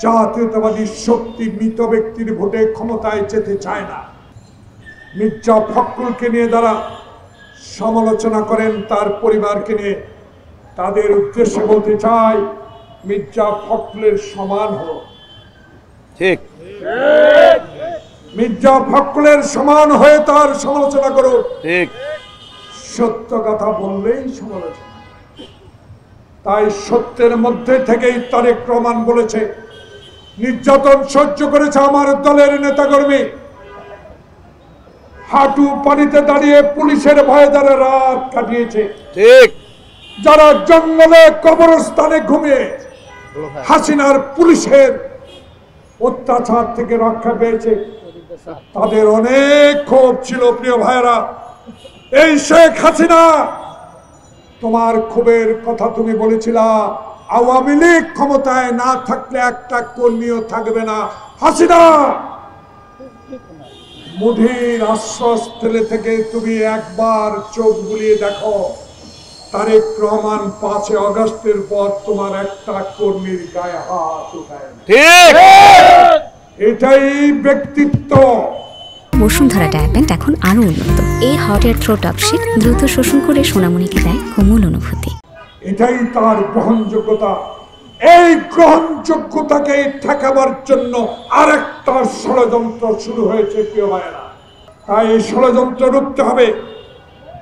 জাতীয়তাবাদী শক্তি মৃত ব্যক্তির ভোটে ক্ষমতায় যেতে চায় না। মির্জা ফখরুলকে নিয়ে যারা সমালোচনা করেন তার পরিবারকে নিয়ে, তাদের উদ্দেশ্যে বলতে চাই, মির্জা ফখরুলের সমান হও। ঠিক, মির্জা ফখরুলের সমান হয়ে তার সমালোচনা করো। ঠিক, সত্য কথা বললেই সমালোচনা। তাই সত্যের মধ্যে থেকেই তারেক রহমান বলেছে, নির্যাতন সহ্য করেছে আমার দলের নেতাকর্মী, হাঁটু পানিতে দাঁড়িয়ে পুলিশের ভয়ে যারা রাত কাটিয়েছে, ঠিক, যারা জঙ্গলে কবরস্থানে ঘুমিয়ে হাসিনার পুলিশের অত্যাচার থেকে রক্ষা পেয়েছে, তাদের অনেক ক্ষোভ ছিল। প্রিয় ভাইরা, এই শেখ হাসিনা, তোমার ক্ষোভের কথা তুমি বলেছিলা, আওয়ামী লীগ ক্ষমতায় না থাকলে একটা কর্মীও থাকবে না। হাসিনা, মুধির আশ্বাস তেলে থেকে তুমি একবার চোখ বুলিয়ে দেখো, তারেক রহমান 5 আগস্টের পর তোমার একটা কর্মীর গায়ে হাত উঠায় না। ঠিক, এটাই ব্যক্তিত্ব। বসুন্ধরা ডায়াপেন্ট এখন আরো উন্নত। এই হট এয়ার থ্রো টপশিট দ্রুত শোষণ করে সোনামণিকে দেয় কোমল অনুভূতি। এটাই তার গ্রহণযোগ্যতা। এই গ্রহণযোগ্যতাকে ঠেকাবার জন্য আরেকটা ষড়যন্ত্র শুরু হয়েছে প্রিয় ভাইয়েরা। তাই এই ষড়যন্ত্র রুখতে হবে।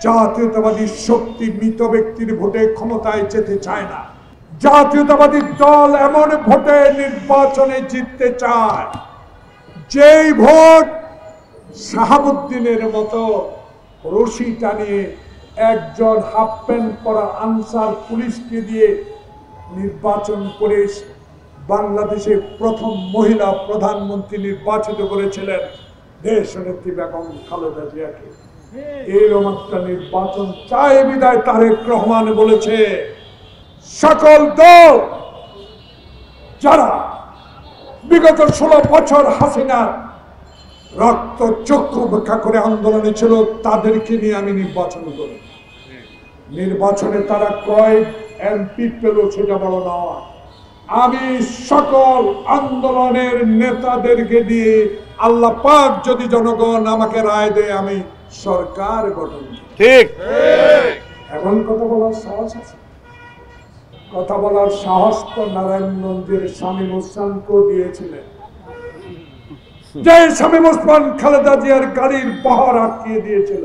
জাতীয়তাবাদী শক্তি মৃত ব্যক্তির ভোটে ক্ষমতায় যেতে চায় না। জাতীয়তাবাদী দল এমন ভোটে নির্বাচনে জিততে চায়, যেই ভোট শাহাবুদ্দিনের মতো রশি টানিয়ে একজন হাফ প্যান্ট পরা আনসার পুলিশকে দিয়ে নির্বাচন করে বাংলাদেশের প্রথম মহিলা প্রধানমন্ত্রী নির্বাচিত করেছিলেন দেশনেত্রী বেগম খালেদা জিয়াকে। এরকম একটা নির্বাচন চায় বিদায় তারেক রহমান বলেছে, সকল দল যারা বিগত 16 বছর হাসিনার রক্ত চক্ষু উপেক্ষা করে আন্দোলনে ছিল, তাদেরকে নিয়ে আমি নির্বাচন করি। নির্বাচনে তারা কয় এমপি পেল সেটা বড় নয়, আমি সকল আন্দোলনের নেতাদেরকে দিয়ে আল্লাহ পাক যদি জনগণ আমাকে রায় দেয় আমি সরকার গঠন করি। ঠিক, এখন কথা বলার সাহস আছে? কথা বলার সাহস তো নারায়ণগঞ্জের শামীম ওসমানকেও দিয়েছিলেন, যে শামীম ওসমান খালেদা জিয়ার গাড়ির পাহাড় আটকিয়ে দিয়েছিল।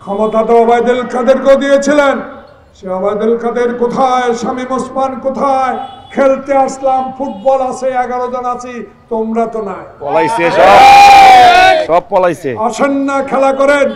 ক্ষমতা তো ওবায়দুল কাদেরকেও দিয়েছিলেন। সে ওবায়দুল কাদের কোথায়? শামীম ওসমান কোথায়? খেলতে আসলাম, ফুটবল আছে, 11 জন আছি, তোমরা তো নাই, পলাইছে, সব পলাইছে। আসেন না, খেলা করেন।